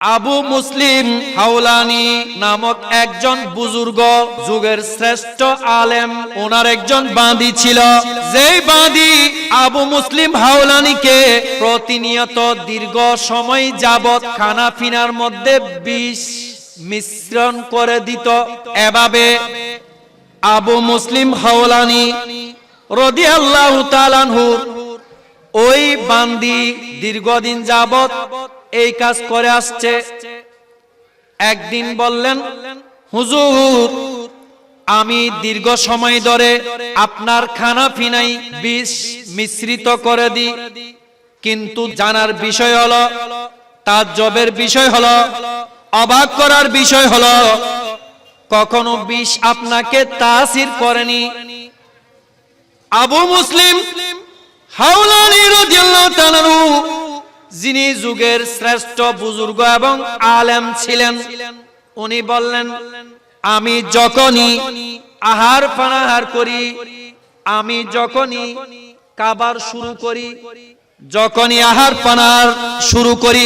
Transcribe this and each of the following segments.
আবু মুসলিম হাওলানি নামক একজন বুজুর্গ, যুগের শ্রেষ্ঠ আলেম, ওনার একজন বাঁদী ছিল। যেই বাঁদী আবু মুসলিম হাওলানিকে প্রতিনিয়ত দীর্ঘ সময় যাবত খানা পিনার মধ্যে বিষ মিশ্রণ করে দিত। এভাবে আবু মুসলিম হাওলানি রাদিয়াল্লাহু তাআলা আনহু ওই বান্দি দীর্ঘদিন যাবত এই কাজ করে আসছে। একদিন বললেন, হুজুর, আমি দীর্ঘ সময় ধরে আপনার খানা পিনাই বিষ মিশ্রিত করে দিই, কিন্তু জানার বিষয় হলো, তাজ্জবের বিষয় হলো, অবাক করার বিষয় হলো, কখনো বিষ আপনাকে তাসির করেনি। আবু মুসলিম হাওলানি রাদিয়াল্লাহু তাআলা আনহু, যিনি যুগের শ্রেষ্ঠ বুজুর্গ এবং আলেম ছিলেন, উনি বললেন, আমি যখনই আহার পানাহার করি, আমি যখনই খাবার শুরু করি, যখনই আহার পানাহার শুরু করি,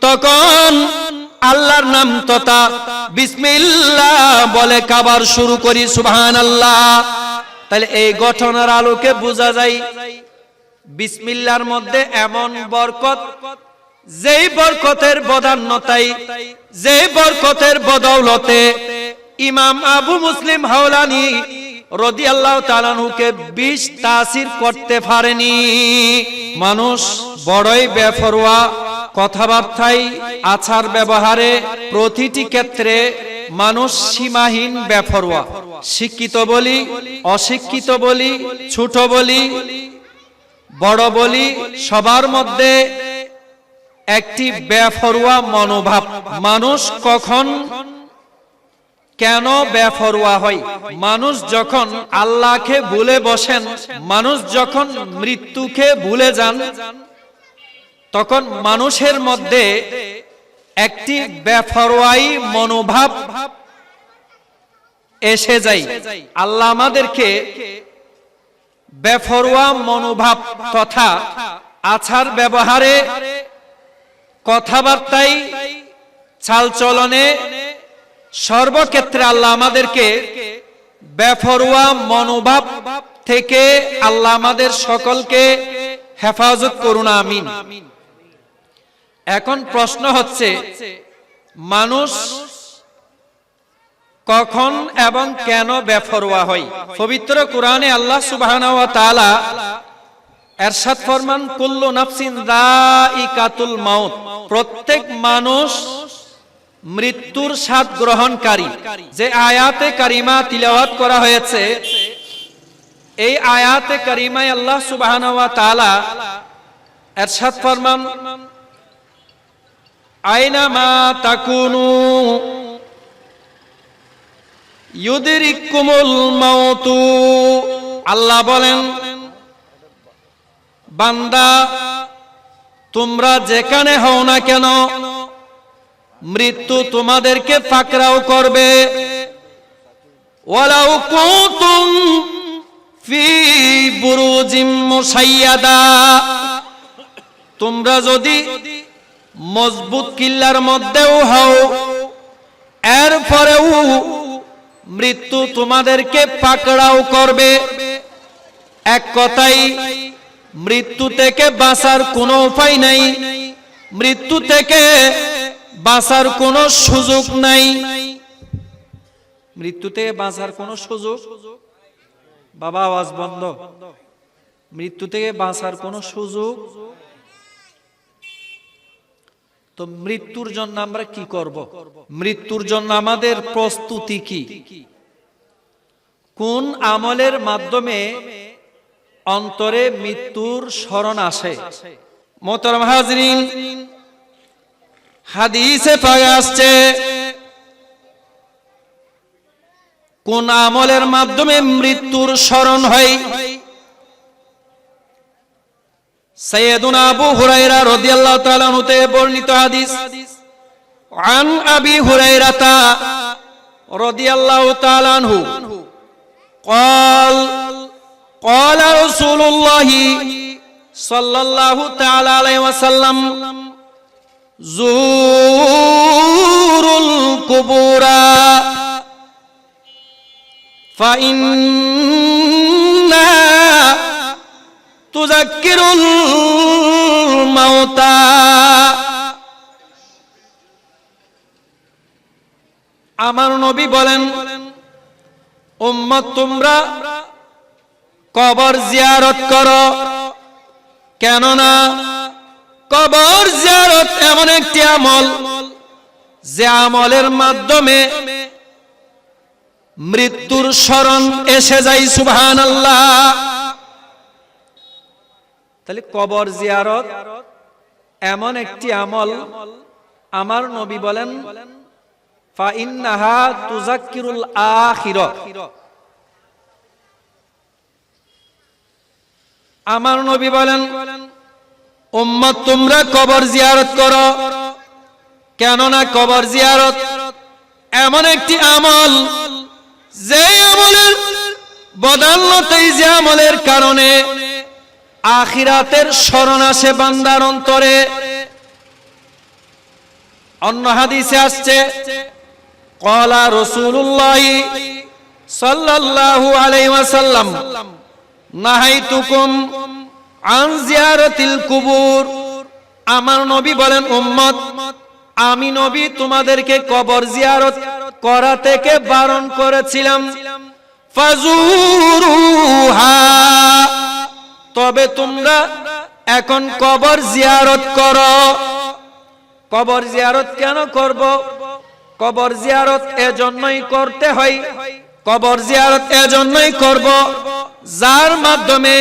তখন আল্লাহর নাম তথা বিসমিল্লাহ বলে খাবার শুরু করি। সুবহানাল্লাহ। তাহলে এই ঘটনার আলোকে বোঝা যায় বিসমিল্লাহর মধ্যে এমন বরকত, যেই বরকতের বদান্যতায়, যেই বরকতের বদৌলতে ইমাম আবু মুসলিম হাওলানি রাদিয়াল্লাহু তাআলা আনহুকে বিষ তাসির করতে পারেনি। মানুষ বড়ই বেপরোয়া, কথাবার্তায়, আচার ব্যবহারে, প্রতিটি ক্ষেত্রে মানুষ সীমাহীন বেপরোয়া। শিক্ষিত বলি, অশিক্ষিত বলি, ছোট বলি, বড় বলি, সবার মধ্যে একটি বেপরোয়া মনোভাব। মানুষ কখন কেন বেপরোয়া হয়? মানুষ যখন আল্লাহকে ভুলে বসেন, মানুষ যখন মৃত্যুকে ভুলে যান, তখন মানুষের মধ্যে একটি বেপরোয়াই মনোভাব এসে যায়। আল্লাহ আমাদেরকে বেপরোয়া মনোভাব তথা আচার ব্যবহারে, কথাবার্তায়, চালচলনে, সর্বক্ষেত্রে আল্লাহ আমাদেরকে বেপরোয়া মনোভাব থেকে আল্লাহ আমাদের সকলকে হেফাজত করুন, আমিন। এখন প্রশ্ন হচ্ছে, মানুষ কখন এবং কেন বেপরোয়া হয়? পবিত্র কোরআনে আল্লাহ সুবহানাহু ওয়া তাআলা ইরশাদ ফরমান, কুল্লু নাফসিন যায়িকাতুল মাউত, প্রত্যেক মানুষ মৃত্যুর স্বাদ গ্রহণকারী। যে আয়াতে কারিমা তিলাওয়াত করা হয়েছে, এই আয়াতে কারিমায় আল্লাহ সুবহানাহু ওয়া তাআলা ইরশাদ ফরমান, আইনামা তাকুনু ইউদরিকুমুল মাউতু। আল্লাহ বলেন, বান্দা, তোমরা যেখানে হও না কেন, মৃত্যু তোমাদেরকে পাকড়াও করবে। ওয়ালাউ কুনতুম ফি বুরুজিম মুসাইয়াদা, তোমরা যদি মজবুত কিল্লার মধ্যেও হও, এরপরেও মৃত্যু তোমাদেরকে পাকড়াও করবে। এক কথাই, মৃত্যু থেকে বাঁচার কোনো উপায় নাই, মৃত্যু থেকে বাঁচার কোনো সুযোগ নাই। মৃত্যু থেকে বাঁচার কোনো সুযোগ, বাবা আওয়াজ বন্ধ, মৃত্যু থেকে বাঁচার কোনো সুযোগ। তো মৃত্যুর জন্য আমরা কি করব? মৃত্যুর জন্য আমাদের প্রস্তুতি কি? কোন আমলের মাধ্যমে অন্তরে মৃত্যুর স্মরণ আসে? মোহতারাম হাজরিন, হাদিসে পাওয়া আসছে, কোন আমলের মাধ্যমে মৃত্যুর স্মরণ হয়? সাইয়েদুনা আবু হুরায়রা রাদিয়াল্লাহু তাআলা আনহু তে বর্ণিত হাদিস, আন আবি হুরায়রাতা রাদিয়াল্লাহু তাআলা আনহু قال قال رسول الله صلى الله تعالى عليه وسلم জুরুল কুবুরা ফাইন্না তুযাক্কিরুল মাউতা। আমার নবী বলেন, উম্মত তোমরা কবর জিয়ারত করো, কেননা কবর জিয়ারত এমন একটি আমল যে আমলের মাধ্যমে মৃত্যুর স্মরণ এসে যায়। সুবহানাল্লাহ। তাহলে কবর জিয়ারত এমন একটি আমল, আমার নবী বলেন ফাইন্নাহা তুযাক্কিরুল আখিরা। আমার নবী বলেন, উম্মত তোমরা কবর জিয়ারত করো, কেননা কবর জিয়ারত এমন একটি আমল যে আমলের বদৌলতেই, যে আমলের কারণে আখিরাতের স্মরণ আসে বান্দার অন্তরে। অন্য হাদিসে আসছে, ক্বালা রাসূলুল্লাহ সাল্লাল্লাহু আলাইহি ওয়াসাল্লাম নাহাইতুকুম আন জিয়ারাতিল কুবুর। আমার নবী বলেন, উম্মত আমি নবী তোমাদেরকে কবর জিয়ারত করা থেকে বারণ করেছিলাম। ফাজুরুহা, তবে তোমরা এখন কবর জিয়ারত করো। কবর জিয়ারত কেন করব? কবর জিয়ারত এজন্যই করতে হয়, কবর জিয়ারত এজন্যই করব যার মাধ্যমে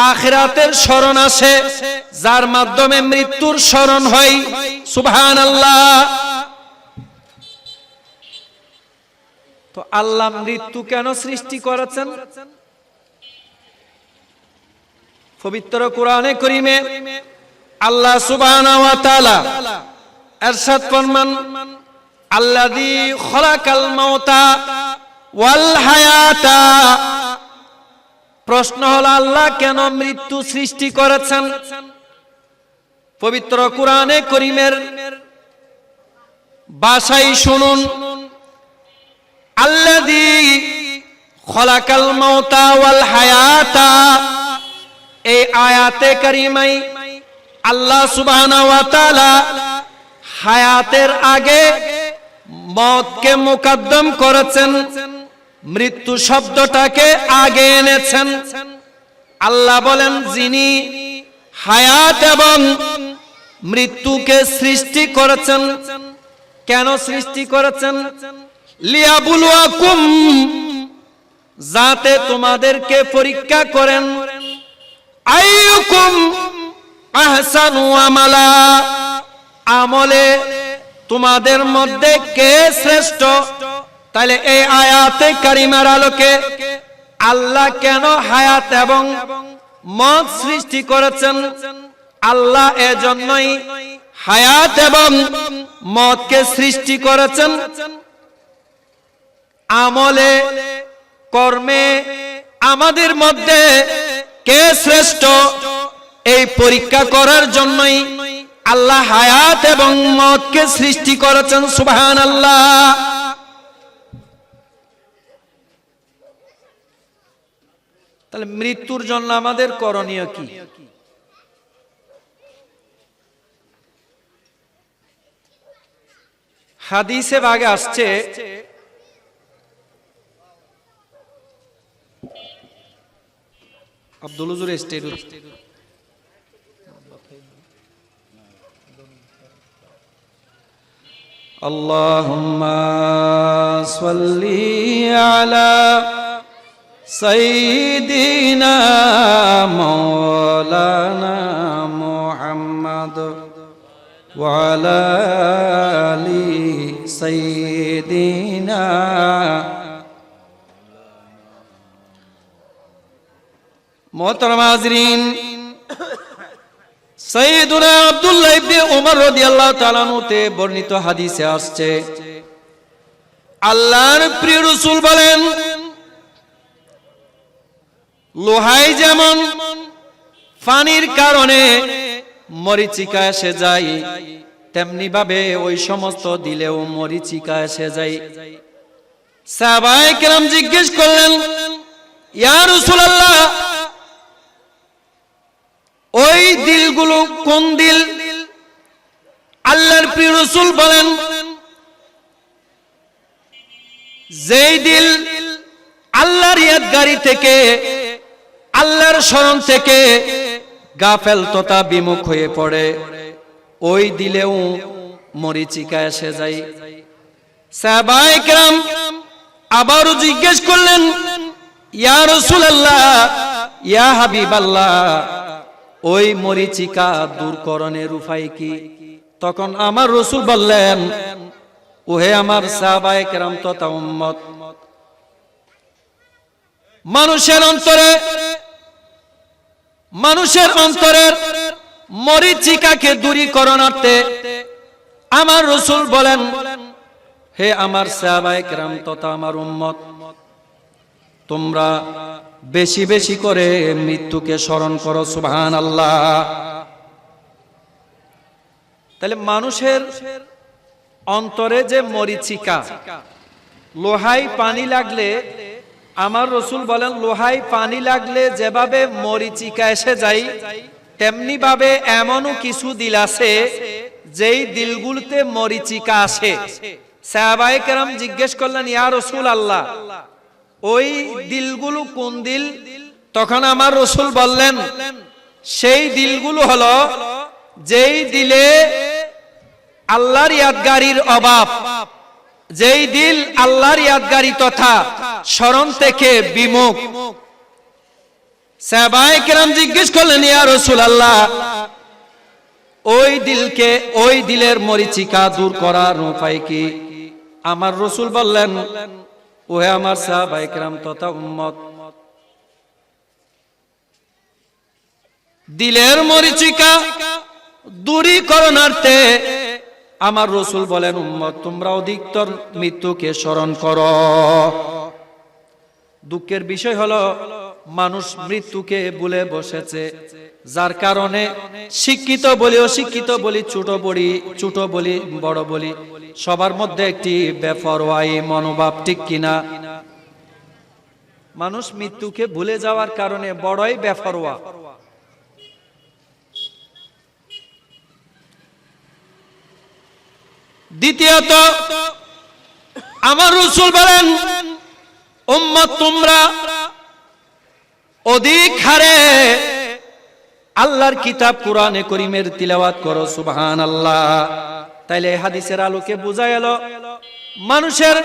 আখিরাতের স্মরণ আসে, যার মাধ্যমে মৃত্যুর স্মরণ হয়। সুবহানাল্লাহ। তো আল্লাহ মৃত্যু কেন সৃষ্টি করেছেন? পবিত্র কোরআনে কারীমে আল্লাহ সুবহানাহু ওয়া তাআলা ইরশাদ ফরমান, আল্লাযী খালাকাল মাউতা ওয়াল হায়াতা। প্রশ্ন হলো, আল্লাহ কেন মৃত্যু সৃষ্টি করেছেন? পবিত্র কোরআনে কারীমের ভাষায় শুনুন, আল্লাযী খালাকাল মাউতা ওয়াল হায়াতা। এই আয়াতে কারিমাই আল্লাহ সুবহানাহু ওয়া তাআলা হায়াতের আগে মওতকে মুকদ্দম করেছেন, মৃত্যু শব্দটাকে আগে এনেছেন। আল্লাহ বলেন, যিনি হায়াত এবং মৃত্যুকে সৃষ্টি করেছেন। কেন সৃষ্টি করেছেন? লিয়াবুলুয়াকুম, যাতে তোমাদেরকে পরীক্ষা করেন। আইয়ুকুম আহসানু আমালা, আমলে তোমাদের মধ্যে কে শ্রেষ্ঠ। তাহলে এই আয়াতে কারিমার আলোকে আল্লাহ কেন হায়াত এবং মওত সৃষ্টি করেছেন? আল্লাহ এজন্যই হায়াত এবং মওতকে সৃষ্টি করেছেন। আমলে কর্মে আমাদের মধ্যে কে শ্রেষ্ঠ, এই পরীক্ষা করার জন্যই আল্লাহ হায়াত এবং মওতকে সৃষ্টি করেছেন। সুবহানাল্লাহ। তাহলে মৃত্যুর জন্য আমাদের করণীয় কি? হাদিসে ভাগে আসছে, আব্দুল হুজুর স্টেট আল্লাহুম্মা সাল্লি আলা সাইয়্যিদিনা মাওলানা মুহাম্মদ ওয়া আলা আলি সাইয়্যিদিনা। মোহতারাম হাজরিন, সাইয়্যিদুনা আব্দুল্লাহ ইবনে উমর রাদিয়াল্লাহু তাআলা আনহুতে বর্ণিত হাদিসে আসছে, আল্লাহর প্রিয় রাসূল বলেন, লোহায় যেমন পানির কারণে মরিচিকা এসে যায়, তেমনি ভাবে ওই সমস্ত দিলেও মরিচিকা এসে যায়। সাহাবায়ে কেরাম জিজ্ঞেস করলেন, ইয়া রাসূলুল্লাহ, ওই দিলগুলো কোন দিল? আল্লাহর প্রিয় রাসূল বলেন, যেই দিল আল্লাহর ইয়াদগারি থেকে, আল্লাহর স্মরণ থেকে গাফেল তথা বিমুখ হয়ে পড়ে, ওই দিলেও মরিচিকা এসে যায়। সাহাবায়ে কেরাম আবারও জিজ্ঞেস করলেন, ইয়া রাসূলুল্লাহ, ইয়া হাবিবাল্লাহ, ওই মরিচিকা দূরকরণের উপায় কি? তখন আমার রাসূল বললেন, ওহে আমার সাহাবায়ে কেরাম তথা উম্মত, মানুষের অন্তরের মরিচিকাকে দূরীকরণার্থে আমার রাসূল বলেন, হে আমার সাহাবায়ে কেরাম তথা আমার উম্মত, তোমরা বেশি বেশি করে মৃত্যুকে স্মরণ করো। সুবহানাল্লাহ। তাহলে মানুষের অন্তরে যে মরিচিকা, লোহায় পানি লাগলে, আমার রাসূল বলেন, লোহায় পানি লাগলে যেভাবে মরিচিকা এসে যায়, তেমনি ভাবে এমনও কিছু দিল আছে যেই দিলগুলোতে মরিচিকা আসে। সাহাবায়ে কেরাম জিজ্ঞেস করলেন, ইয়া রাসূলুল্লাহ, ওই দিলগুলো কোন দিল? তখন আমার রাসূল বললেন, সেই দিলগুলো হলো যেই দিলে আল্লাহর ইয়াদগারির অভাব, যেই দিল আল্লাহর ইয়াদগারি তথা স্মরণ থেকে বিমুখ। সাহাবায়ে কেরাম জিজ্ঞেস করলেন, ইয়া রাসূলুল্লাহ, ওই দিলকে, ওই দিলের মরিচিকা দূর করার উপায় কি? আমার রাসূল বললেন, ওহে আমার সাহাবায়ে কেরাম তথা উম্মত, দিলের মরিচিকা দূরীকরণার্থে আমার রাসূল বলেন, উম্মত তোমরা অধিকতর মৃত্যুকে স্মরণ করো। দুঃখের বিষয় হলো মানুষ মৃত্যুকে ভুলে বসেছে, যার কারণে শিক্ষিত বলি, অশিক্ষিত বলি, ছোট বলি, বড় বলি, সবার মধ্যে একটি বেপরোয়াই মনোভাব, ঠিক কিনা? মানুষ মৃত্যুকে ভুলে যাওয়ার কারণে বড়ই বেপরোয়া। দ্বিতীয়ত আমার রাসূল বলেন, উম্মত তোমরা অধিক হারে আল্লাহর কিতাব কোরআনে করিমের তিলাওয়াত করো। সুবহানাল্লাহ। তাইলে হাদিসের আলোকে বোঝা গেল মানুষের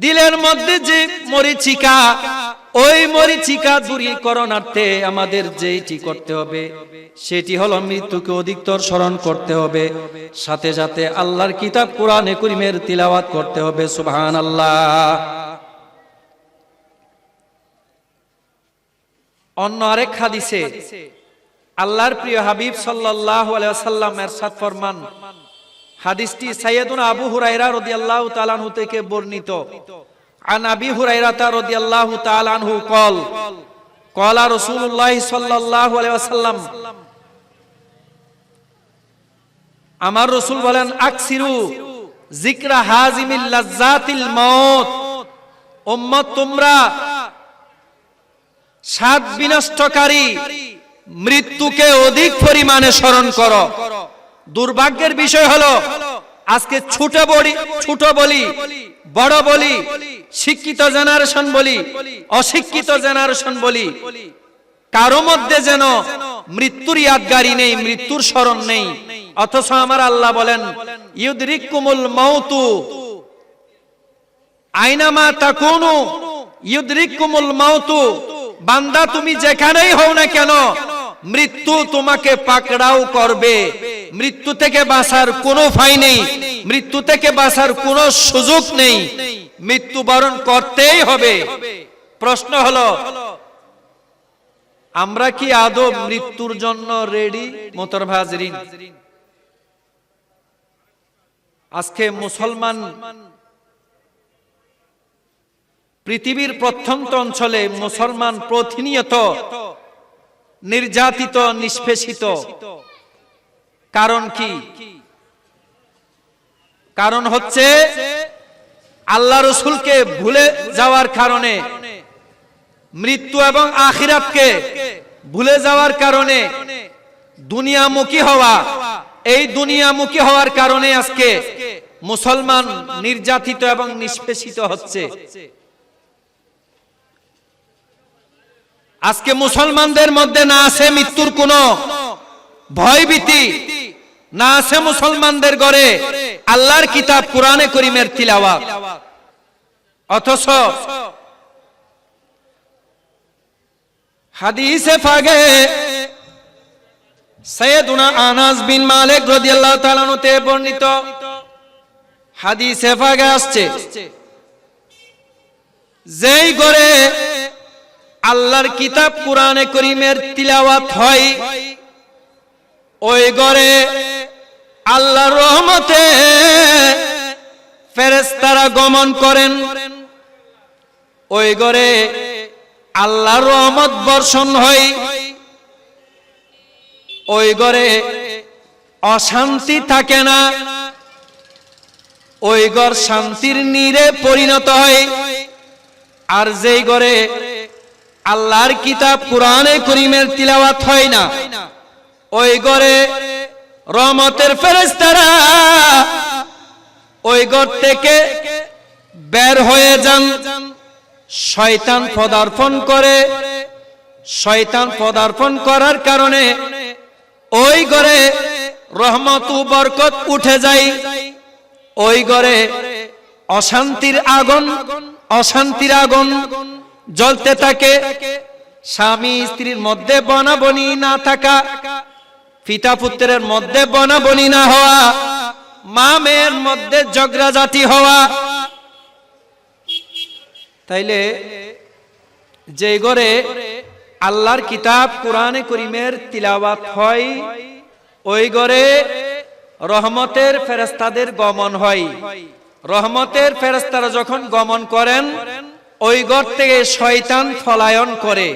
দিলের মধ্যে যে মরিচিকা, ওই মরিচিকা দূরীকরণার্থে আমাদের যেটি করতে হবে সেটি হলো মৃত্যুকে অধিকতর স্মরণ করতে হবে, সাথে সাথে আল্লাহর কিতাব কোরআনে করিমের তিলাওয়াত করতে হবে। সুবহানাল্লাহ। অন্য আরেক হাদিসে আল্লাহর প্রিয় হাবিব সাল্লাল্লাহু আলাইহি ওয়াসাল্লাম ইরশাদ ফরমান, হাদিসটি সাইয়্যিদুনা আবু হুরায়রা রাদিয়াল্লাহু তাআলা আনহু থেকে বর্ণিত। আন আবি হুরায়রা রাদিয়াল্লাহু তাআলা আনহু قال قال রাসূলুল্লাহ সাল্লাল্লাহু আলাইহি ওয়াসাল্লাম, আমার রাসূল বলেন, আকসিরু যিকরা হাজিমিল লাজ্জাতিল মাউত, উম্মত তোমরা স্বাদ বিনষ্টকারী মৃত্যুকে অধিক পরিমাণে স্মরণ করো। দুর্ভাগ্যের বিষয় হলো আজকে ছোট বলি, বড় বলি, শিক্ষিত জেনারেশন বলি, অশিক্ষিত জেনারেশন বলি, কারো মধ্যে যেন মৃত্যুর ইয়াদগারি নেই, মৃত্যুর স্মরণ নেই। অথচ আমার আল্লাহ বলেন, ইউদরিকুমুল মাউতু আইনামা তাকুনু ইউদরিকুমুল মাউতু, বান্দা তুমি যেখানেই হও না কেন মৃত্যু তোমাকে পাকড়াও করবে। মৃত্যু থেকে বাঁচার কোনো উপায় নেই, মৃত্যু থেকে বাঁচার কোনো সুযোগ নেই, মৃত্যুবরণ করতেই হবে। প্রশ্ন হলো, আমরা কি আদৌ মৃত্যুর জন্য রেডি? মোহতরম হাজরিন, আজকে মুসলমান পৃথিবীর প্রত্যন্ত অঞ্চলে মুসলমান প্রতিনিয়ত নির্যাতিত, নিষ্পেষিত। কারণ কি? কারণ হচ্ছে আল্লাহ রসুলকে ভুলে যাওয়ার কারণে, মৃত্যু এবং আখিরাতকে ভুলে যাওয়ার কারণে, দুনিয়ামুখী হওয়া, এই দুনিয়ামুখী হওয়ার কারণে আজকে মুসলমান নির্যাতিত এবং নিষ্পেষিত হচ্ছে। আজকে মুসলমানদের মধ্যে না আছে মৃত্যুর কোনো ভয়ভীতি, না আছে মুসলমানদের ঘরে আল্লাহর কিতাব কোরআনে করিমের তিলাওয়াত। অথচ হাদিসে পাকে সাইয়েদুনা আনাস বিন মালিক রাদিয়াল্লাহু তাআলা আনহু তে বর্ণিত হাদিসে পাকে আসছে, যেই ঘরে আল্লাহর কিতাব কোরআনে করিমের তিলাওয়াত হয়, ওই ঘরে আল্লাহর রহমতে ফেরেশতারা গমন করেন, ওই ঘরে আল্লাহর রহমত বর্ষণ হয়, ওই ঘরে অশান্তি থাকে না, ওই ঘর শান্তির নীড়ে পরিণত হয়। আর যেই ঘরে আল্লাহর কিতাব কোরআনে করিমের তিলাওয়াত হয় না, ওই ঘরে রহমতের ফেরেশতারা ওই ঘর থেকে বের হয়ে যান, শয়তান পদার্পণ করে। শয়তান পদার্পণ করার কারণে ওই ঘরে রহমত ও বরকত উঠে যায়, ওই ঘরে অশান্তির আগুন জ্বলতে থাকে। স্বামী স্ত্রীর মধ্যে বনাবনি না থাকা, পিতা পুত্রের মধ্যে বনাবনি না হওয়া, মা মেয়ের মধ্যে ঝগড়াঝাটি হওয়া। তাইলে যে ঘরে আল্লাহর কিতাব কোরআনে করিমের তিলাওয়াত হয়, ওই ঘরে রহমতের ফেরেশতাদের গমন হয়। রহমতের ফেরেশতারা যখন গমন করেন, ওই ঘর থেকে শয়তান পলায়ন করে।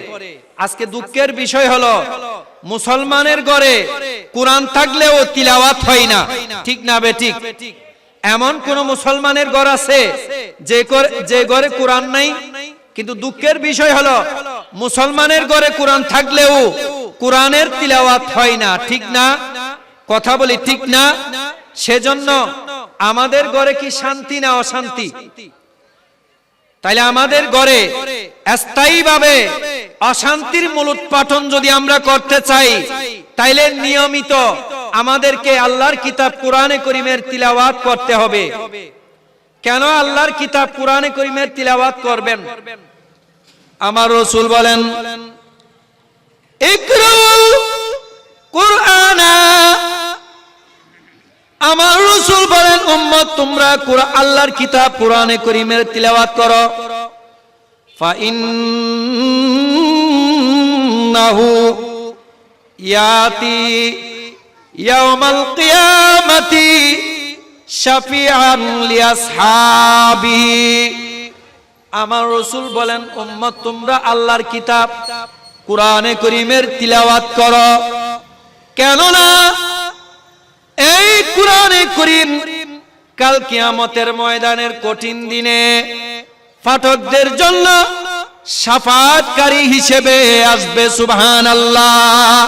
আজকে দুঃখের বিষয় হলো মুসলমানের ঘরে কোরআন থাকলেও তিলাওয়াত হয় না, ঠিক না বেঠিক? এমন কোন মুসলমানের ঘর আছে যে ঘরে কোরআন নাই? কিন্তু দুঃখের বিষয় হলো মুসলমানের ঘরে কোরআন থাকলেও কোরআনের তিলাওয়াত হয় না, ঠিক না? কথা বলি ঠিক না? সেজন্য আমাদের ঘরে কি শান্তি না অশান্তি? তাইলে আমাদের ঘরে স্থায়ীভাবে অশান্তির মূলোৎপাটন যদি আমরা করতে চাই, তাইলে নিয়মিত আমাদেরকে আল্লাহর কিতাব কোরআনে করিমের তিলাওয়াত করতে হবে। কেন আল্লাহর কিতাব কোরআনে করিমের তিলাওয়াত করবেন? আমার রাসূল বলেন, ইকরাউল কুরআনা। আমার রাসূল বলেন, উম্মত তোমরা আল্লাহর কিতাব কোরআনে করিমের তিলাওয়াত করো। ফা ইন্নাহু ইয়াতি ইয়াউমাল কিয়ামাতি শাফিআন লিআসহাবিহি। আমার রাসূল বলেন, উম্মত তোমরা আল্লাহর কিতাব কোরআনে করিমের তিলাওয়াত করো। কেননা এই কোরআনে করিম কাল কিয়ামতের ময়দানের কঠিন দিনে পাঠকদের জন্য শাফাআতকারী হিসেবে আসবে। সুবহানাল্লাহ।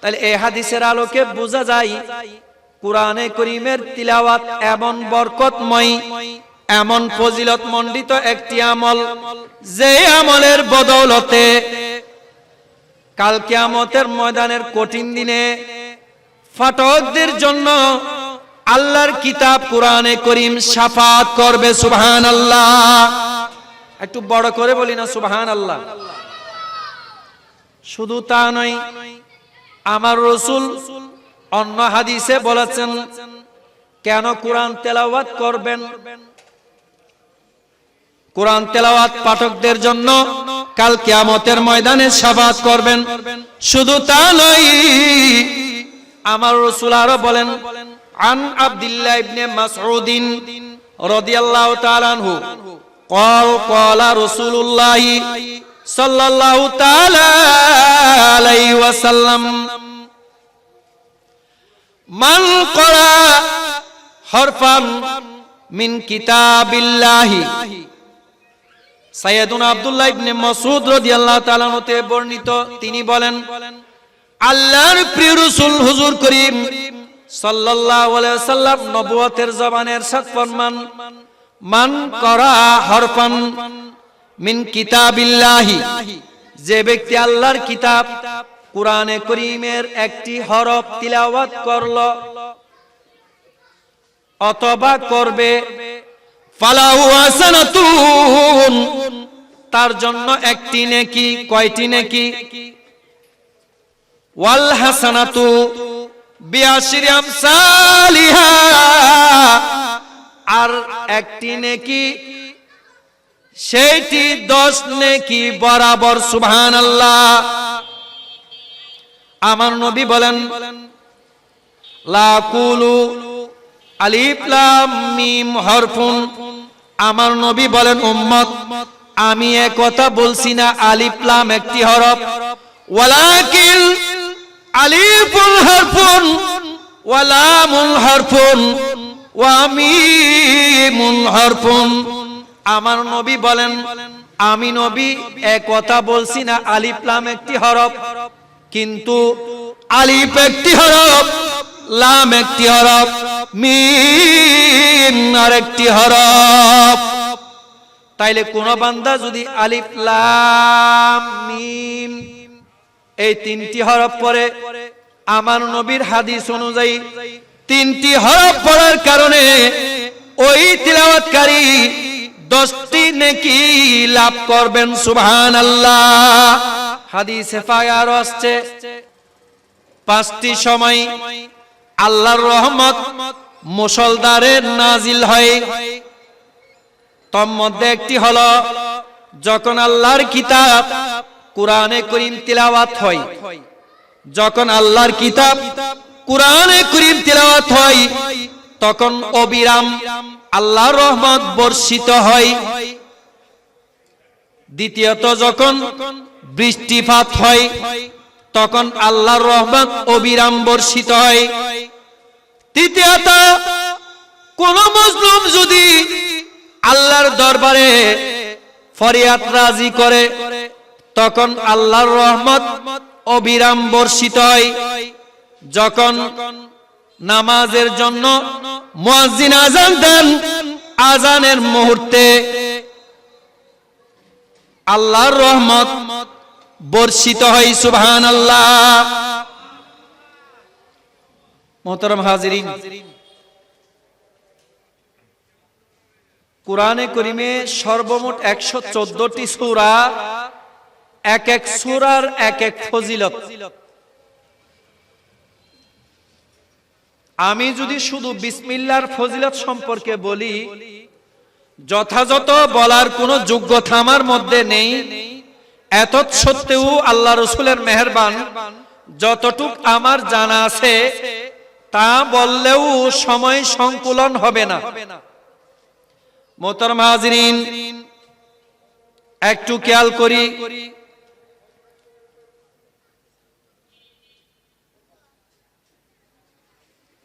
তাহলে এই হাদিসের আলোকে বোঝা যায় কোরআনে করিমের তিলাওয়াত এমন বরকতময়, এমন ফজিলত মণ্ডিত একটি আমল, যে আমলের বদৌলতে কাল কিয়ামতের ময়দানের কঠিন দিনে ফাটকদের জন্য আল্লাহর কিতাব কোরআনে করিম শাফাআত করবে। সুবহানাল্লাহ। একটু বড় করে বলি না সুবহানাল্লাহ। শুধু তা নয়, আমার রাসূল অন্য হাদিসে বলেছেন কেন কোরআন তেলাওয়াত করবেন। কোরআন তেলাওয়াত পাঠকদের জন্য কাল কিয়ামতের ময়দানে শাফাআত করবেন। শুধু তা নয়, আমার রাসূল আরো বলেন, আন আব্দুল্লাহ ইবনে মাসউদ রাদিয়াল্লাহু তাআলা আনহু قال قال رسول الله صلى الله تعالى عليه وسلم من قرأ হরফান মিন কিতাবিল্লাহি। সাইয়েদুনা আব্দুল্লাহ ইবনে মাসউদ রাদিয়াল্লাহু তাআলা হতে বর্ণিত, তিনি বলেন, আল্লাহর প্রিয় রাসূল হুজুর করিম সাল্লাল্লাহু আলাইহি ওয়াসাল্লাম নবুয়তের জবানে ইরশাদ ফরমান, মান করা হরফান মিন কিতাবিল্লাহি, যে ব্যক্তি আল্লাহর কিতাব কুরআনে কারীমের একটি হরফ তিলাওয়াত করলো অথবা করবে, ফালাহু হাসানাতুন, তার জন্য একটি নেকি। কয়টি নেকি? ওয়াল হাসানাতু বিআশরি আমসালিহা, আর একটি নেকি সেইটি 10 নেকি বরাবর। সুবহানাল্লাহ। আমার নবী বলেন, লা কুলু আলিফ লাম মিম হরফুন। আমার নবী বলেন, উম্মত আমি এ কথা বলছি না আলিফ লাম একটি হরফ, ওয়ালাকিন আলিফুন হরফুন ওয়া লামুন হরফুন ওয়া মিমুন হরফুন। আমার নবী বলেন, আমি নবী এ কথা বলছি না আলিফ লাম একটি হরফ, কিন্তু আলিফ একটি হরফ, লাম একটি হরফ, মিম আরেকটি হরফ। তাইলে কোন বান্দা যদি আলিফ লাম মিম এই 3টি হরফ পড়ে, আমার নবীর হাদিস অনুযায়ী 3টি হরফ পড়ার কারণে ওই তিলাওয়াতকারী 10টি নেকি লাভ করবেন। সুবহানাল্লাহ। হাদিসে পাওয়া আসছে 5টি সময় আল্লাহর রহমত মুষলধারে নাজিল হয়। তার মধ্যে একটি হলো যখন আল্লাহর কিতাব কুরআনে কারীম তিলাওয়াত হয়। যখন আল্লাহর কিতাব কুরআনে কারীম তিলাওয়াত হয় তখন অবিরাম আল্লাহর রহমত বর্ষিত হয়। দ্বিতীয়ত যখন বৃষ্টিপাত হয় তখন আল্লাহর রহমত অবিরাম বর্ষিত হয়। তৃতীয়ত কোন মুসলিম যদি আল্লাহর দরবারে ফরিয়াদ রাজি করে তখন আল্লাহর রহমত অবিরাম বর্ষিত হয়। যখন নামাজের জন্য মুয়াজ্জিন আযান দেন, আযানের মুহূর্তে আল্লাহর রহমত বর্ষিত হয়। সুবহানাল্লাহ। মোহতারাম হাজিরিন, কুরআনে কারীমে সর্বমোট 114টি সূরা, এক এক সূরার এক এক ফজিলত। আমি যদি শুধু বিসমিল্লাহর ফজিলত সম্পর্কে বলি, যথাযথ বলার কোনো যোগ্যতা আমার মধ্যে নেই। এতৎ সত্ত্বেও আল্লাহ রাসূলের মেহেরবান যতটুক আমার জানা আছে তা বললেও সময় সংকুলন হবে না। মোহতারাম হাজিরিন, একটু খেয়াল করি,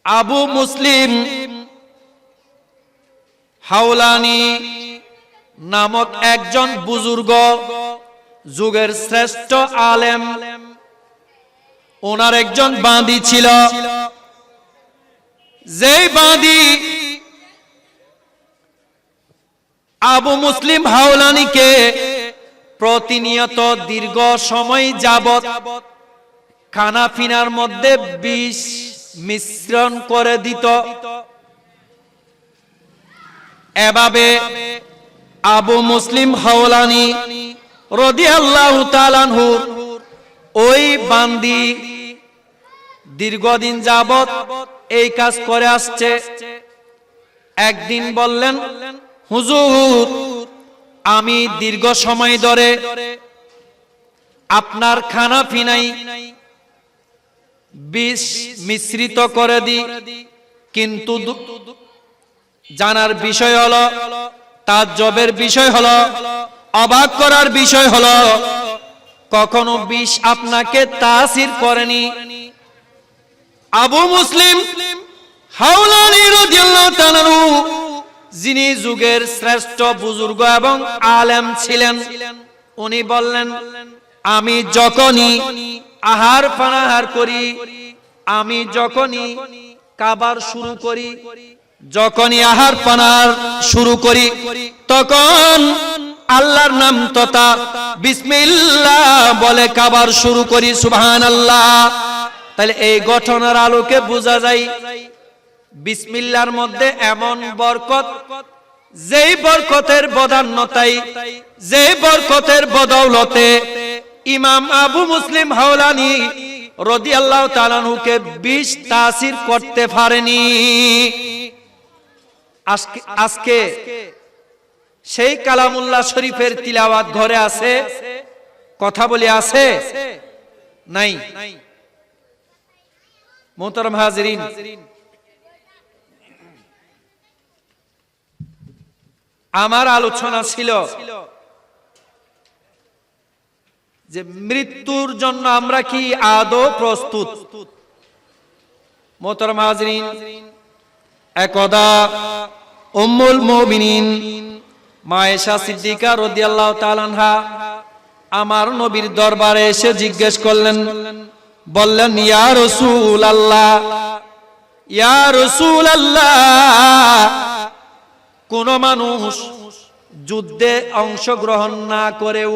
আবু মুসলিম হাওলানি নামক একজন বুজুর্গ, যুগের শ্রেষ্ঠ আলেম, ওনার একজন বাঁদী ছিল। যেই বাঁদী আবু মুসলিম হাওলানিকে প্রতিনিয়ত দীর্ঘ সময় যাবত খানা পিনার মধ্যে বিষ মিশ্রণ করে দিত। এভাবে আবু মুসলিম হাওলানি রাদিয়াল্লাহু তাআলা আনহু ওই বান্দি দীর্ঘদিন যাবত এই কাজ করে আসছে। একদিন বললেন, হুজুর, আমি দীর্ঘ সময় ধরে আপনার খানা পিনাই বিষ মিশ্রিত করে দিই, কিন্তু জানার বিষয় হলো, তাজ্জবের বিষয় হলো, অবাক করার বিষয় হলো, কখনো বিষ আপনাকে তাসির করেনি। আবু মুসলিম হাওলানি রাদিয়াল্লাহু তাআলা যিনি যুগের শ্রেষ্ঠ বুজুর্গ এবং আলেম ছিলেন, উনি বললেন, আমি যখনই আহার পানাহার করি, আমি যখনই খাবার শুরু করি, যখনই আহার পানার শুরু করি, তখন আল্লাহর নাম তথা বিসমিল্লাহ বলে খাবার শুরু করি। সুবহানাল্লাহ। তাহলে এই ঘটনার আলোকে বোঝা যায় বিসমিল্লাহর মধ্যে এমন বরকত, যেই বরকতের বদান্যতায়, যেই বরকতের বদৌলতে ইমাম আবু মুসলিম হাওলানি রাদিয়াল্লাহু তাআলা আনহুকে বিষ তাসির করতে পারেনি। আজকে সেই কালামুল্লাহ শরীফের তিলাওয়াত ঘরে আছে, কথা বলি আছে নাই? মোহতারাম হাজিরিন, আমার আলোচনা ছিল যে মৃত্যুর জন্য আমরা কি আদৌ প্রস্তুত? মোহতারাম হাজিরিন, একদা উম্মুল মুমিনিন মা আয়েশা সিদ্দিকা রাদিয়াল্লাহু তাআলা আনহা আমার নবীর দরবারে এসে জিজ্ঞেস করলেন, বললেন, ইয়া রাসূলুল্লাহ, ইয়া রাসূলুল্লাহ, কোন মানুষ যুদ্ধে অংশগ্রহণ না করেও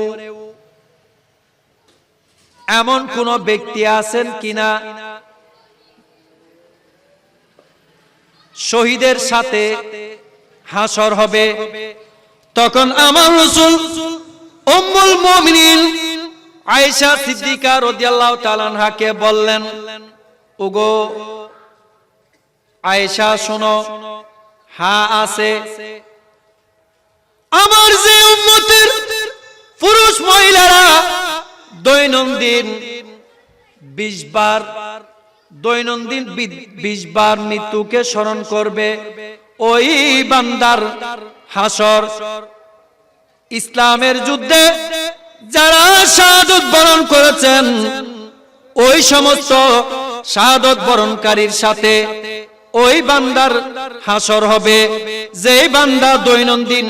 এমন কোন ব্যক্তি আছেন কিনা শহীদের সাথে হাসর হবে? তখন আমার রাসূল উম্মুল মুমিনিন আয়েশা সিদ্দিকা রাদিয়াল্লাহু তাআলা আনহাকে বললেন, ওগো আয়েশা শোনো, হ্যাঁ আছে। আমার যে উম্মতের পুরুষ মহিলারা দৈনন্দিন 20 বার দৈনন্দিন 20 বার মৃত্যুকে স্মরণ করবে, ওই বান্দার হাসর ইসলামের যুদ্ধে যারা শাহাদত বরণ করেছেন ওই সমস্ত শাহাদত বরণকারীর সাথে ওই বান্দার হাসর হবে, যেই বান্দা দৈনন্দিন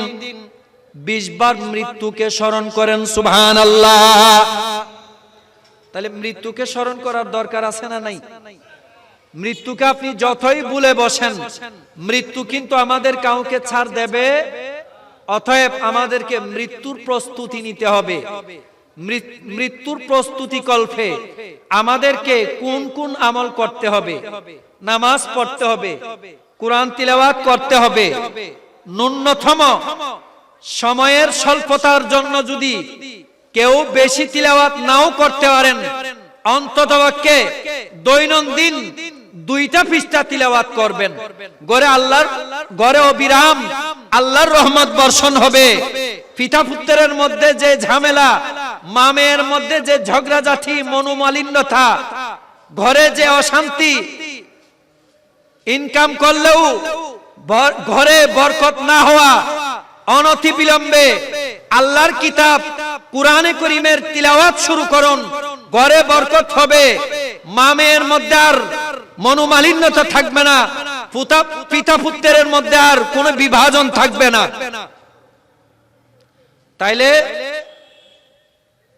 20 বার মৃত্যুকে স্মরণ করেন। সুবহানাল্লাহ। তাহলে মৃত্যুকে স্মরণ করার দরকার আছে না নাই? মৃত্যুকে আপনি যতই ভুলে বসেন, মৃত্যু কিন্তু আমাদের কাউকে ছাড় দেবে। অতএব আমাদেরকে মৃত্যুর প্রস্তুতি নিতে হবে। মৃত্যুর প্রস্তুতি কল্পে আমাদেরকে কোন কোন আমল করতে হবে? নামাজ পড়তে হবে, কোরআন তিলাওয়াত করতে হবে। ন্যূনতম সময়ের স্বল্পতার জন্য যদি কেউ বেশি তিলাওয়াত নাও করতে পারেন, অন্ততপক্ষে দৈনন্দিন 2টা পৃষ্ঠা তিলাওয়াত করবেন। ঘরে অবিরাম আল্লাহর রহমত বর্ষণ হবে। পিতা পুত্রের মধ্যে যে ঝামেলা, মা মেয়ের মধ্যে যে ঝগড়াঝাটি, মনোমালিন্যতা, ঘরে যে অশান্তি, ইনকাম করলেও ঘরে বরকত না হওয়া, অনতি বিলম্বে আল্লাহর কিতাব কুরআনে কারীমের তিলাওয়াত শুরু করুন, ঘরে বরকত হবে। মা মেয়ের মধ্যে আর মনোমালিন্যতা থাকবে না, পিতা পুত্রের মধ্যে আর কোনো বিভাজন থাকবে না। তাইলে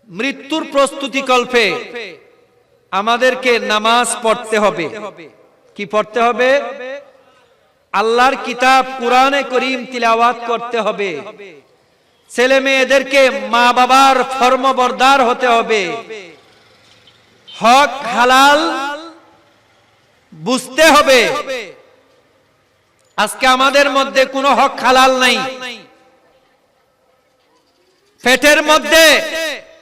মৃত্যুর প্রস্তুতি কল্পে আমাদেরকে নামাজ পড়তে হবে। কি পড়তে হবে? আল্লাহর কিতাব কুরআনে কারীম তিলাওয়াত করতে হবে। ছেলে মেয়েদেরকে মা বাবার ফরমাবরদার হতে হবে। হক হালাল বুঝতে হবে। আজকে আমাদের মধ্যে কোনো হক হালাল নাই। পেটের মধ্যে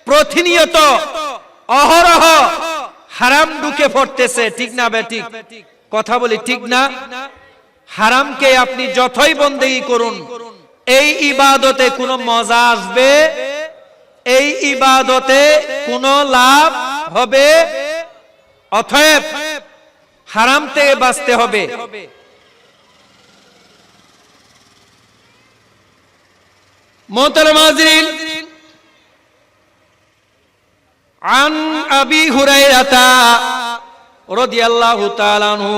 প্রতিনিয়ত অহরহ হারাম ঢুকে পড়তেছে, ঠিক না বেঠিক? কথা বলি ঠিক না? হারামকে আপনি যতই বন্দেগী করুন, এই ইবাদতে কোনো মজা আসবে? এই ইবাদতে কোনো লাভ হবে? অতএব হারাম থেকে বাঁচতে হবে। মোহতারাম হাজিরিন, আন আবি হুরায়রা রাদিয়াল্লাহু তাআলা আনহু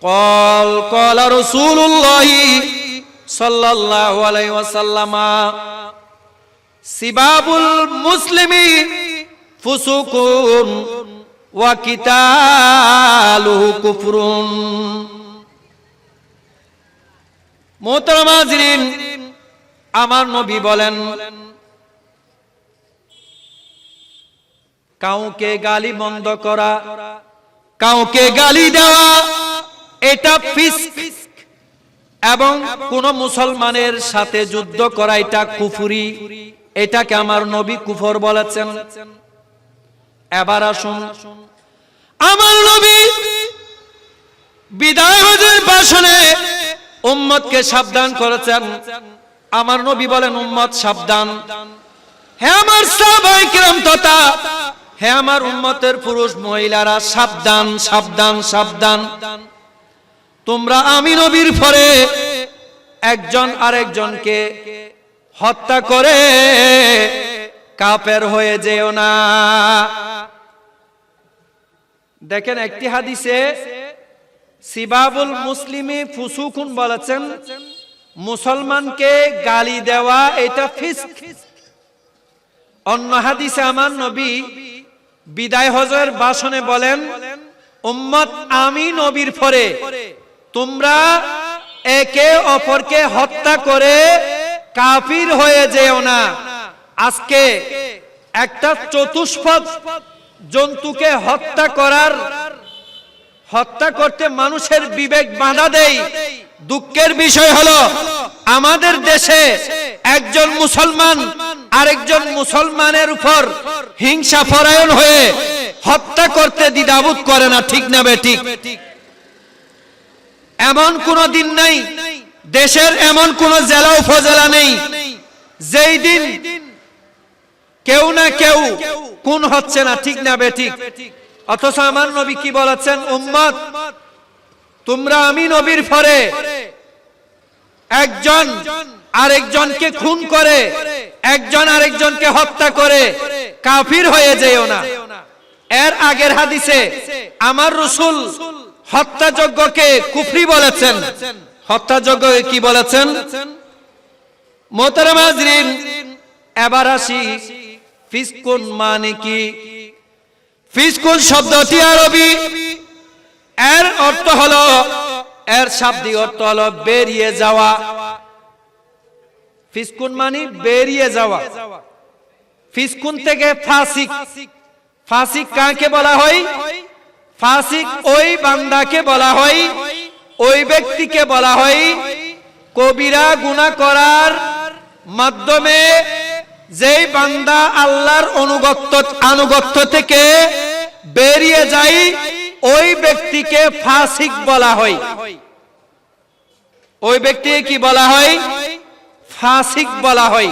قال قال رسول الله صلى الله عليه وسلم سباب المسلم فسوق وقتاله كفر মোহতারাম হাজিরিন, আমার নবী বলেন, কাউকে গালি মন্দ করা, কাউকে গালি দেওয়া এটা ফিস্ক, এবং কোন মুসলমানের সাথে যুদ্ধ করা এটা কুফরি। এটাকে আমার নবী কুফর বলেছেন। এবার আসুন, আমার নবী বিদায় হজের ভাষণে উম্মতকে সাবধান করেছেন। আমার নবী বলেন, উম্মত সাবধান, হে আমার সাহাবায়ে কিরাম তথা হে আমার উম্মতের পুরুষ মহিলারা, সাবধান সাবধান সাবধান। তোমরা আমি নবীর পরে একজন আরেকজনকে হত্যা করে কাফের হয়ে যেও না। দেখেন, একটি হাদিসে সিবাবুল মুসলিমি ফুসুকুন বলেছেন, মুসলমানকে গালি দেওয়া এটা ফিস্ক। অন্য হাদিসে আমার নবী বিদায় হজের ভাষণে বলেন, উম্মত আমি নবীর পরে তোমরা একে অপরকে হত্যা করে কাফির হয়ে যেও না। আজকে একটা চতুষ্পদ জন্তুকে হত্যা করতে মানুষের বিবেক বাধা দেয়। দুঃখের বিষয় হলো, আমাদের দেশে একজন মুসলমান আরেকজন মুসলমানের উপর হিংসা পরায়ণ হয়ে হত্যা করতে দ্বিধাবোধ করে না। ঠিক না বেঠিক? এমন কোন দিন নাই, দেশের এমন কোন জেলা উপজেলা নেই যেই দিন কেউ না কেউ খুন হচ্ছে না। ঠিক না বেঠিক? অথচ আমার নবী কি বলেছেন, উম্মত তোমরা আমি নবীর পরে একজন আরেকজনকে খুন করে, একজন আরেকজনকে হত্যা করে কাফির হয়ে যেও না। এর আগের হাদিসে আমার রাসূল হত্যাযজ্ঞকে কুফরি বলেছেন। হত্যাযজ্ঞকে কি বলেছেন? মোহতারাম হাজরিন, এবার আসি ফিসকুন মানে কি। ফিসকুন শব্দটি আরবি, এর অর্থ হলো, এর শাব্দিক অর্থ হলো বেরিয়ে যাওয়া। ফিসকুন মানে বেরিয়ে যাওয়া। ফিসকুন থেকে ফাসিক। ফাসিক কাকে বলা হয়? ফাসিক ওই বান্দাকে বলা হয়, ওই ব্যক্তিকে বলা হয় কবিরা গুনাহ করার মাধ্যমে যেই বান্দা আল্লাহর আনুগত্য থেকে বেরিয়ে যায়, ওই ব্যক্তিকে ফাসিক বলা হয়। ওই ব্যক্তিকে কি বলা হয়? ফাসিক বলা হয়।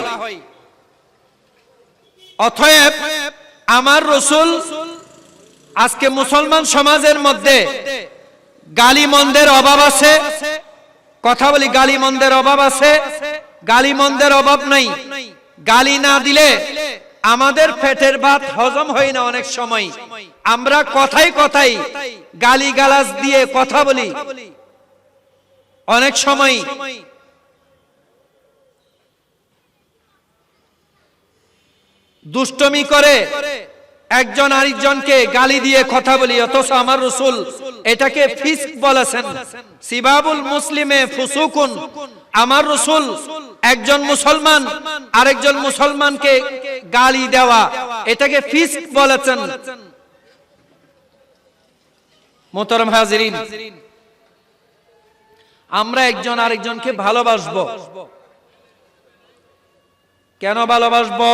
অতএব আমার রাসূল আজকে মুসলমান সমাজের মধ্যে গালিমন্দের অভাব আছে। কথা বলি, গালিমন্দের অভাব আছে? গালিমন্দের অভাব নাই। গালি না দিলে আমাদের পেটের ভাত হজম হয় না। অনেক সময় আমরা কথাই কথাই গালি গালাজ দিয়ে কথা বলি। অনেক সময় দুষ্টমি করে একজন আরেকজনকে গালি দিয়ে কথা বলি। অথচ আমার রাসূল এটাকে ফিস্ক বলেছেন। সিবাবুল মুসলিমে ফুসুকুন। আমার রাসূল একজন মুসলমান আরেকজন মুসলমানকে গালি দেওয়া এটাকে ফিস্ক বলেছেন। মোহতারাম হাজিরিন, আমরা একজন আরেকজনকে ভালোবাসবো। কেন ভালোবাসবো?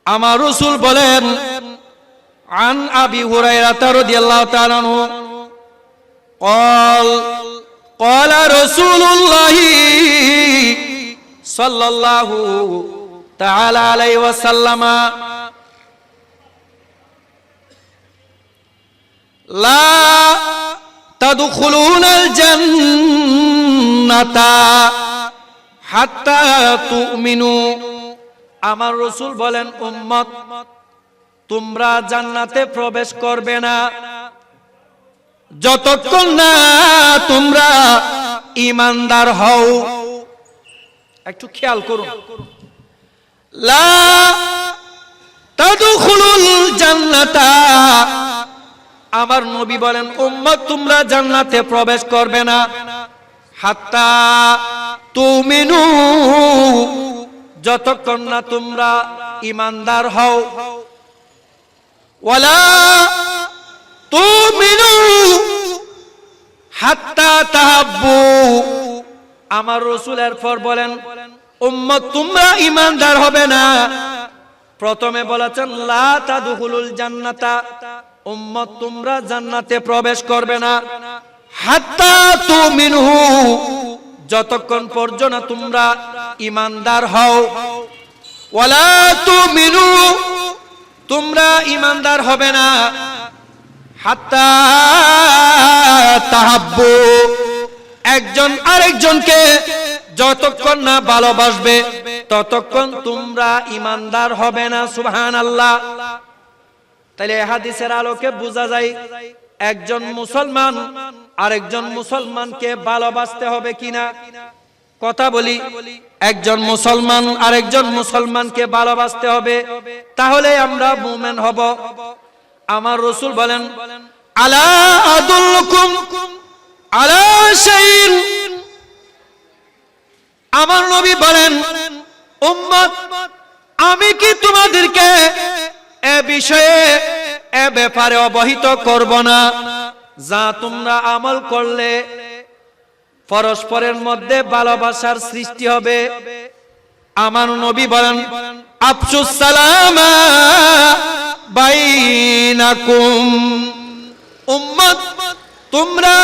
আমার রাসূল বলেন, আন আবি হুরায়রা রাদিয়াল্লাহু তাআলা আনহু قال قال رسول الله صلى الله تعالى عليه وسلم لا تدخلون الجنة حتى تؤمنوا। আমার রাসূল বলেন, উম্মত তোমরা জান্নাতে প্রবেশ করবে না যতক্ষণ না তোমরা ঈমানদার হও। একটু খেয়াল করুন, লা তাদখুলুল জান্নাতা, আমার নবী বলেন উম্মত তোমরা জান্নাতে প্রবেশ করবে না হাত্তা তুমিনু, যতক্ষণ না তোমরা ঈমানদার হও। ওয়ালা তুমিনু হাত্তা তাহাব্বু, আমার রাসূল এরপর বলেন উম্মত তোমরা ঈমানদার হবে না, প্রথমে বলেছেন লা তাদখুলুল জান্নাতা, উম্মত তোমরা জান্নাতে প্রবেশ করবে না হাত্তা তুমিনু, যতক্ষণ পর্যন্ত তোমরা ঈমানদার হও। ওয়ালা তুমিনু, তোমরা ঈমানদার হবে না হাত্তা তাহাব্বু, একজন আরেকজনকে যতক্ষণ না ভালোবাসবে ততক্ষণ তোমরা ঈমানদার হবে না। সুবহানাল্লাহ। তাহলে এই হাদিসের আলোকে বোঝা যায় একজন মুসলমান আরেকজন মুসলমানকে ভালোবাসতে হবে কিনা। কথা বলি, একজন মুসলমান আরেকজন মুসলমানকে ভালোবাসতে হবে, তাহলে আমরা মুমিন হব। আমার রাসূল বলেন আলা আদুল্লুকুম আলা শাইইন, আমার নবী বলেন উম্মত আমি কি তোমাদেরকে এ বিষয়ে এ ব্যাপারে অবহিত করব না যা তোমরা আমল করলে পরস্পরের মধ্যে ভালোবাসার সৃষ্টি হবে। আমার নবী বলেন আফসুস সালামা বাইনাকুম, উম্মত তোমরা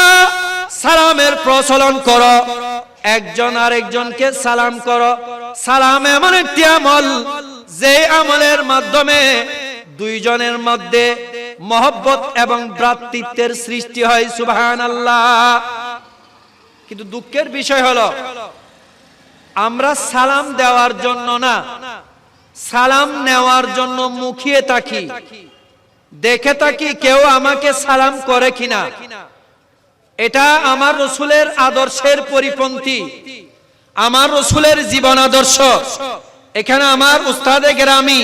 সালামের প্রচলন করো, একজন আরেকজনকে সালাম করো। সালাম এমন একটি আমল যে আমলের মাধ্যমে দুইজনের মধ্যে মহব্বত এবং ভ্রাতৃত্বের সৃষ্টি হয়। সুবহানাল্লাহ। কিন্তু দুঃখের বিষয় হলো আমরা সালাম দেওয়ার জন্য না, সালাম নেওয়ার জন্য মুখিয়ে থাকি, দেখে থাকি কেউ আমাকে সালাম করে কিনা। এটা আমার রাসূলের আদর্শের পরিপন্থী, আমার রাসূলের জীবন আদর্শ। এখানে আমার উস্তাদে গ্রামী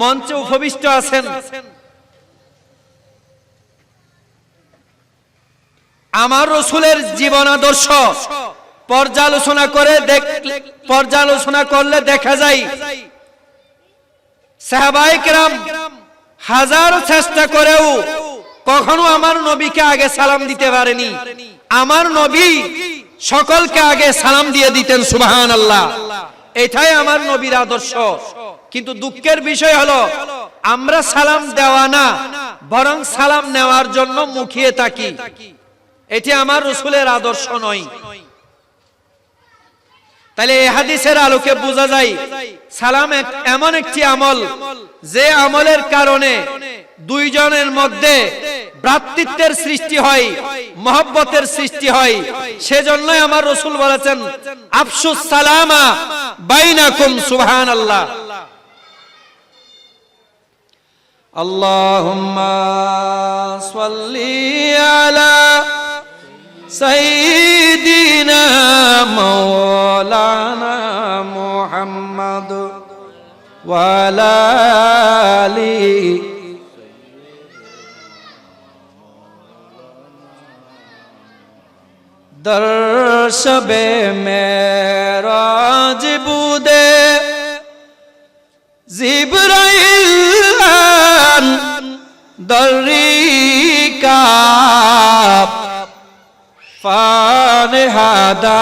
মঞ্চে উপবিষ্ট আছেন, আমার রাসূলের জীবন আদর্শ পর্যালোচনা করলে দেখা যায় সাহাবায়ে কেরাম হাজার চেষ্টা করেও কখনো আমার নবীকে আগে সালাম দিতে পারেনি। আমার নবী সকলকে আগে সালাম দিয়ে দিতেন। সুবহানাল্লাহ। এটাই আমার নবীর আদর্শ। কিন্তু দুঃখের বিষয় হলো আমরা সালাম দেওয়া না, বরং সালাম নেওয়ার জন্য মুখিয়ে থাকি। এটি আমার রাসূলের আদর্শ নয়। তাহলে এই হাদিসের আলোকে বোঝা যায় সালাম এমন একটি আমল যে আমলের কারণে দুইজনের মধ্যে ভ্রাতৃত্বের সৃষ্টি হয়, মহব্বতের সৃষ্টি হয়। সেজন্যই আমার রাসূল বলেছেন আফসুস সালামা বাইনাকুম। সুবহানাল্লাহ। আল্লাহুম্মা সাল্লি আলা সাইয়্যিদিনা মাওলানা মুহাম্মদ ওয়া আলা আলিহি در شب معراج بوده জিবরাইল দরিকা ফানহাদা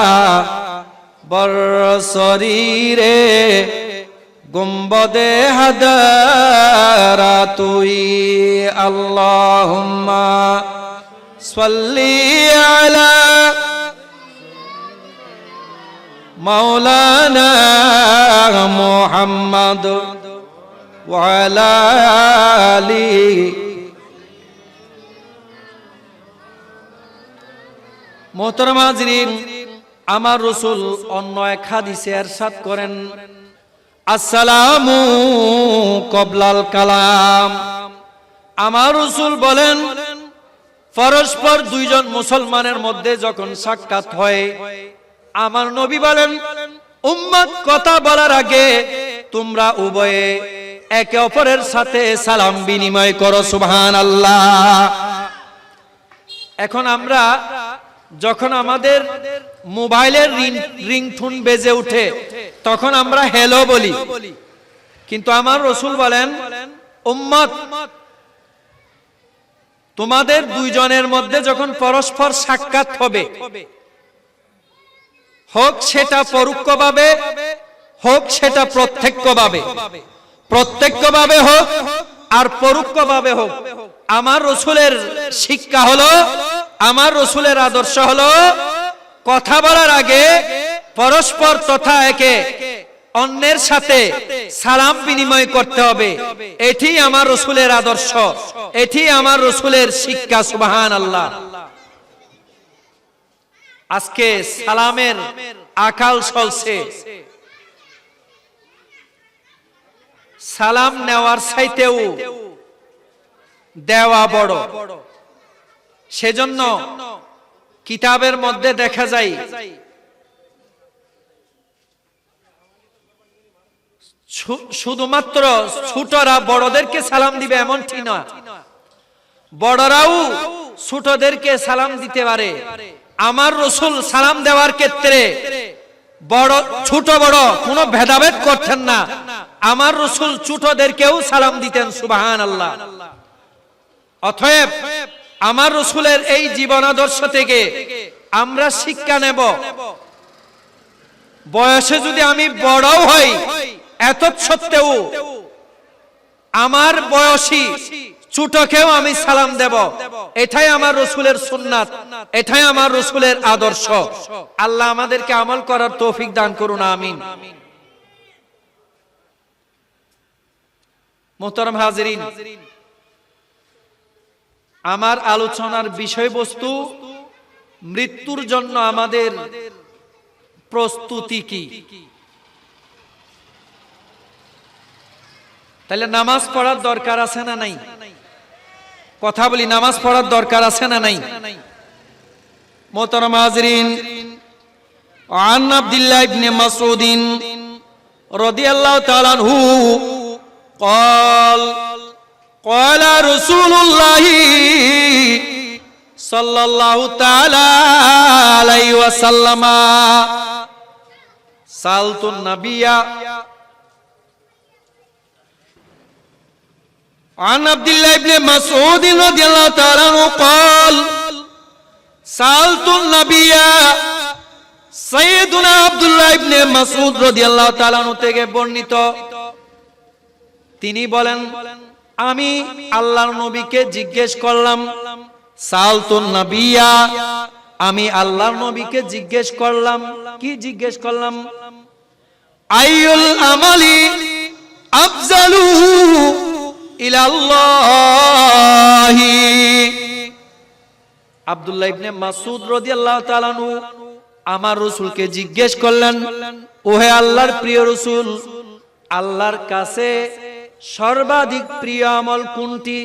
বর শরীরে গুম্বদে হাদারা তুই আল্লাহুম্মা সাল্লি আলা মাওলানা মুহাম্মদ ওয়া আলা আলিহি। মোহতারাম হাজিরিন, আমার রাসূল অন্য এক হাদিসে ইরশাদ করেন আসসালামু ক্বাবলাল কালাম। আমার রাসূল বলেন পরস্পর দুইজন মুসলমানের মধ্যে যখন সাক্ষাৎ হয়, আমার নবী বলেন, উম্মত কথা বলার আগে তোমরা উভয়ে একে অপরের সাথে সালাম বিনিময় করো। সুবহানাল্লাহ। এখন আমরা যখন আমাদের মোবাইলের রিংটোন বেজে ওঠে তখন আমরা হ্যালো বলি, কিন্তু আমার রাসূল বলেন, উম্মত তোমাদের দুইজনের মধ্যে যখন পরস্পর সাক্ষাৎ হবে, হোক সেটা পরোক্ষভাবে হোক সেটা প্রত্যক্ষভাবে হোক আর পরোক্ষভাবে হোক, আমার রাসূলের শিক্ষা হলো, আমার রাসূলের আদর্শ হলো, কথা বলার আগে পরস্পর তথা একে অন্যের সাথে সালাম বিনিময় করতে হবে। এটি আমার রাসূলের আদর্শ, এটি আমার রাসূলের শিক্ষা। সুবহানাল্লাহ। আজকে সালামের আকাল চলছে, সালাম নেওয়ার চাইতেও দেওয়া বড়। সেজন্য কিতাবের মধ্যে দেখা যায় শুধুমাত্র ছোটরা বড়দেরকে সালাম দিবে এমনটি না, বড়রাও ছোটদেরকে সালাম দিতে পারে। আমার রাসূল সালাম দেওয়ার ক্ষেত্রে বড় ছোট বড় কোনো ভেদাভেদ করতেন না, আমার রাসূল ছোটদেরকেও সালাম দিতেন। সুবহানাল্লাহ। অতএব আমার রাসূলের এই জীবন আদর্শ থেকে আমরা শিক্ষা নেব, বয়সে যদি আমি বড়ও হই এত সত্ত্বেও আমার বয়সী ছোটকেও আমি সালাম দেব। এটাই আমার রাসূলের সুন্নাত, এটাই আমার রাসূলের আদর্শ। আল্লাহ আমাদেরকে আমল করার তৌফিক দান করুন, আমিন। মুহতারাম হাজিরিন, আমার আলোচনার বিষয়বস্তু মৃত্যুর জন্য আমাদের প্রস্তুতি কি। তাহলে নামাজ পড়ার দরকার আছে না নাই? কথা বলি, নামাজ পড়ার দরকার আছে না নাই? মুহতারাম হাজিরিন, আন আব্দুল্লাহ ইবনে মাসউদ রাদিয়াল্লাহু তাআলা আনহু قال قال رسول الله صلى الله تعالى عليه وسلم سألت النبي عن عبد الله بن مسعود رضي الله تعالى عنه قال سألت النبي سيدنا عبد الله بن مسعود رضي الله تعالى عنه থেকে বর্ণিত, তিনি বলেন, আমি আল্লাহর নবীকে জিজ্ঞেস করলাম, সালতুন নবিয়া, আমি আল্লাহর নবীকে জিজ্ঞেস করলাম, কি জিজ্ঞেস করলাম? আইয়ুল আমালি আফজালু ইলাল্লাহি। আব্দুল্লাহ ইবনে মাসউদ রাদিয়াল্লাহু তাআলা আনহু আমার রাসূলকে জিজ্ঞেস করলেন, ওহে আল্লাহর প্রিয় রাসূল, আল্লাহর কাছে সর্বাধিক প্রিয় আমল কোনটি?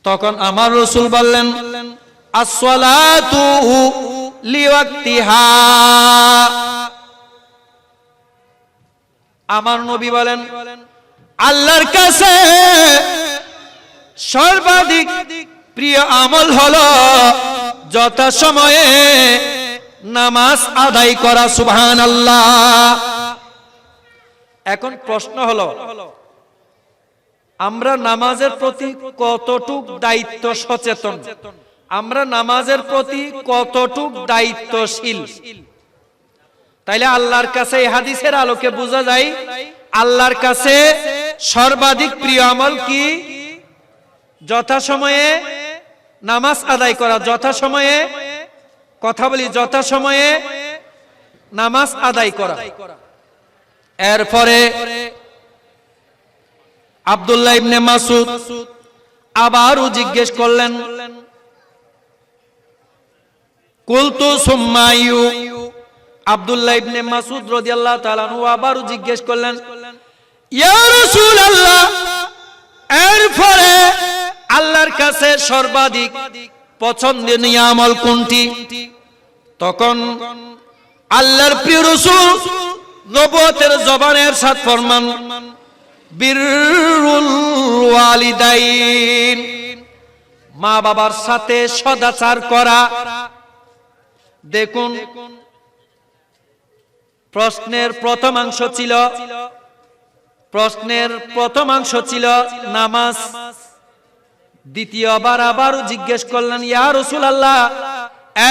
তখন আমার রাসূল বললেন, আসসালাতু লিওয়াক্তিহা। আমার নবী বলেন, আল্লাহর কাছে সর্বাধিক প্রিয় আমল হলো যথাসময়ে নামাজ আদায় করা। সুবহানাল্লাহ। এখন প্রশ্ন হলো, আমরা নামাজের প্রতি কতটুক দায়িত্ব সচেতন, আমরা নামাজের প্রতি কতটুক দায়িত্বশীল? তাইলে আল্লাহর কাছে এই হাদিসের আলোকে বোঝা যায় আল্লাহর কাছে সর্বাধিক প্রিয় আমল কি? যথাসময়ে নামাজ আদায় করা, যথাসময়ে, কথা বলি, যথাসময়ে নামাজ আদায় করা। এরপরে আব্দুল্লাহ ইবনে মাসউদ আবারও জিজ্ঞেস করলেন, কুলতু সুম্মা আইয়ু। আব্দুল্লাহ ইবনে মাসউদ রাদিয়াল্লাহু তাআলা আনহু আবারও জিজ্ঞেস করলেন, ইয়া রাসূলুল্লাহ, এরপরে আল্লাহর আল্লাহর কাছে সর্বাধিক পছন্দনীয় আমল কোনটি? তখন আল্লাহর প্রিয় রাসূল নবুয়তের জবানে ইরশাদ ফরমান, বিররুল ওয়ালিদাইন, মা বাবার সাথে সদাচার করা। দেখুন, প্রশ্নের প্রথমাংশ ছিল নামাজ। দ্বিতীয়বার আবারও জিজ্ঞেস করলেন, ইয়া রাসূলুল্লাহ,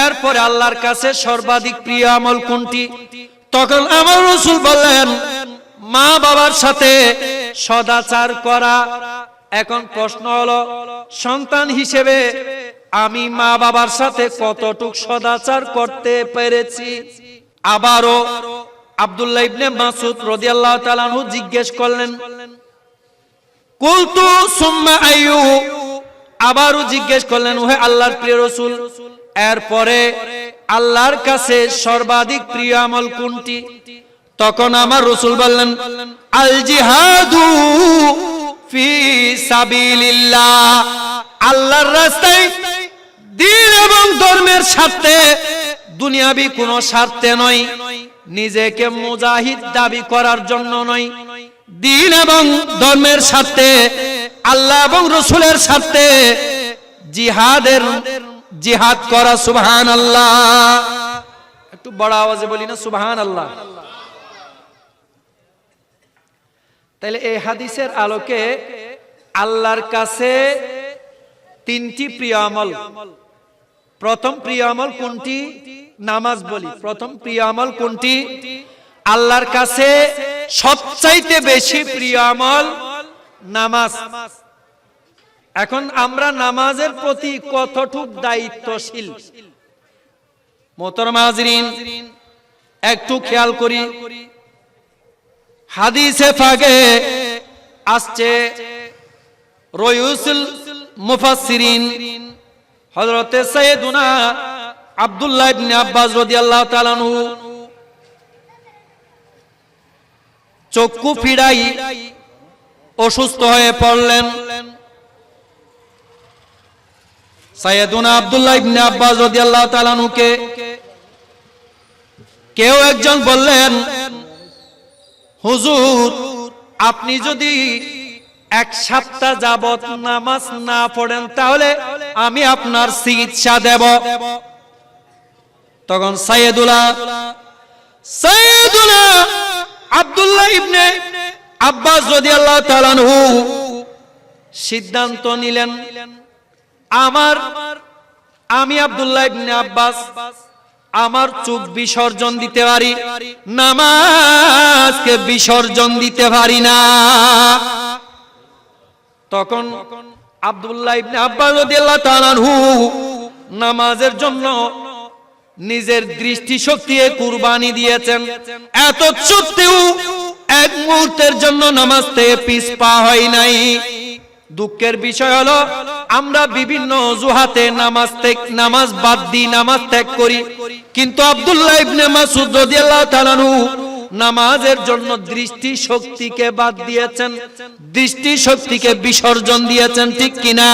এরপরে আল্লাহর কাছে সর্বাধিক প্রিয় আমল কোনটি? তখন আমার রাসূল বললেন, মা বাবার সাথে সদাচার করা। এখন প্রশ্ন হলো, সন্তান হিসেবে আমি মা বাবার সাথে কতটুকু সদাচার করতে পেরেছি? আবারও আব্দুল্লাহ ইবনে মাসউদ রাদিয়াল্লাহু তাআলা আনহু জিজ্ঞেস করলেন, কুলতু সুম্মা আইয়ু, আবারও জিজ্ঞেস করলেন, ওহে আল্লাহর প্রিয় রাসূল, এরপরে আল্লাহর কাছে সর্বাধিক প্রিয় আমল কোনটি? তখন আমার রাসূল বললেন, আল জিহাদু ফি সাবিলিল্লাহ, আল্লাহর রাস্তায় দ্বীন এবং ধর্মের স্বার্থে, দুনিয়াবি কোনো স্বার্থে নয়, নিজেকে মুজাহিদ দাবি করার জন্য নয়, দ্বীন এবং ধর্মের স্বার্থে, আল্লাহ এবং রাসূলের স্বার্থে জিহাদ করা। সুবহানাল্লাহ, একটু বড় আওয়াজে বলি না সুবহানাল্লাহ। তাহলে এই হাদিসের আলোকে আল্লাহর কাছে তিনটি প্রিয় আমল। প্রথম প্রিয় আমল কোনটি? নামাজ বলি। প্রথম প্রিয় আমল কোনটি? আল্লাহর কাছে সবচাইতে বেশি প্রিয় আমল নামাজ। এখন আমরা নামাজের প্রতি কতটুক দায়িত্বশীল? মোহতারাম হাজিরিন, একটু খেয়াল করি। হাদিসে পাকে আসছে, রাইসুল মুফাসসিরিন হযরতে সাইয়েদুনা আব্দুল্লাহ ইবনে আব্বাস রাদিয়াল্লাহু তাআলা আনহু চক্ষু ফিরাই অসুস্থ হয়ে পড়লেন। সাইয়েদুনা আব্দুল্লাহ ইবনে আব্বাস রাদিয়াল্লাহু তাআলা আনহুকে কেউ একজন বললেন, হুজুর, আপনি যদি এক সপ্তাহ যাবত নামাজ না পড়েন তাহলে আমি আপনার চিকিৎসা দেব। তখন সাইয়েদুনা আব্দুল্লাহ ইবনে আব্বাস রাদিয়াল্লাহু তাআলা আনহু সিদ্ধান্ত নিলেন, আমি আব্দুল্লাহ ইবনে আব্বাস আমার চোখ বিসর্জন দিতে পারি, নামাজকে বিসর্জন দিতে পারি না। তখন আব্দুল্লাহ ইবনে আব্বাস রাদিয়াল্লাহু তাআলা আনহু নামাজের জন্য নিজের দৃষ্টিশক্তি কুরবানি দিয়েছেন। এত সত্ত্বেও এক মুহূর্তের জন্য নামাজ থেকে পিছপা হয় নাই। দুঃখের বিষয় হলো, আমরা বিভিন্ন অজুহাতে নামাজ বাদ দিই, নামাজ ত্যাগ করি, কিন্তু আব্দুল্লাহ ইবনে মাসউদ রাদিয়াল্লাহু তাআলা আনহু নামাজের জন্য দৃষ্টি শক্তিকে বাদ দিয়েছেন, দৃষ্টি শক্তিকে বিসর্জন দিয়েছেন, ঠিক কিনা?